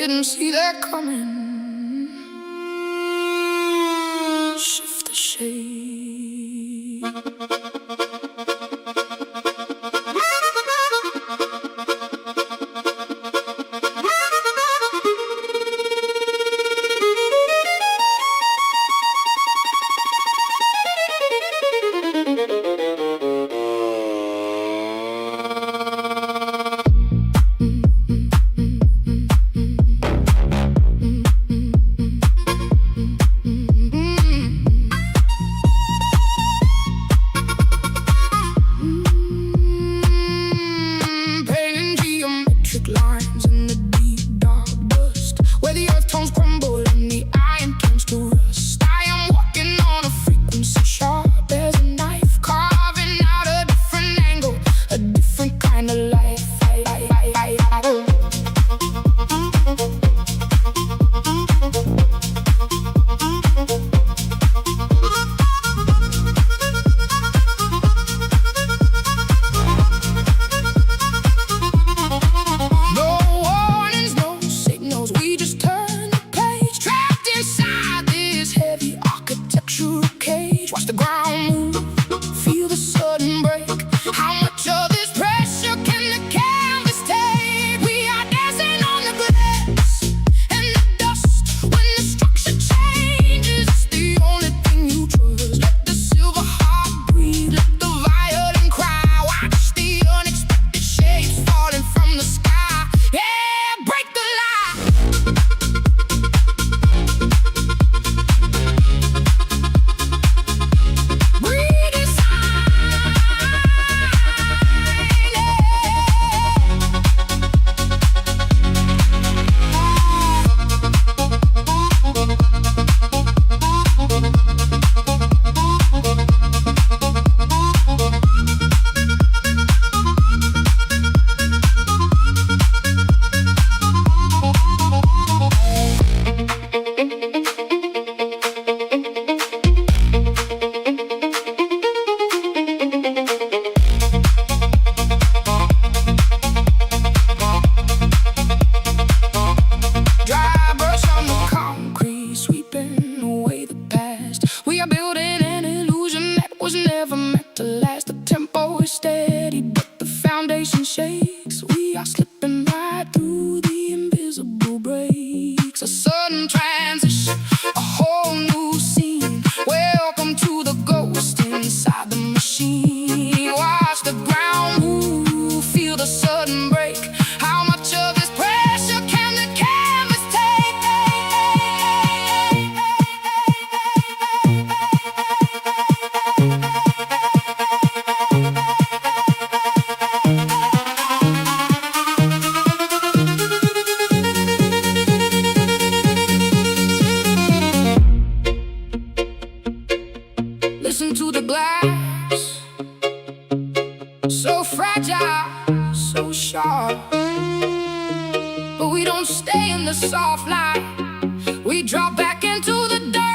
didn't see that coming. Shift the shade. Lines in the deep dark dust, where the earth tones crumble and the iron turns to rust. I am walking on a frequency sharp as a knife, carving out a different angle, a different kind of life. Watch the ground move, feel the sudden break. How much of this pressure can the canvas take? We are dancing on the glass and the dust. When the structure changes, it's the only thing you trust. Let the silver heart breathe, let the violin cry. Watch the unexpected shapes falling from the sky. Yeah, break the lie. We are building an illusion that was never meant to last. The tempo is steady, but the foundation shakes. We are slipping right through the invisible breaks. A sudden transition, a whole new scene. Welcome to the ghost inside the machine. Watch the ground move, feel the sudden break. How much of this pressure can the canvas take? Listen to the glass, so fragile, so sharp. But we don't stay in the soft light, we drop back into the dark.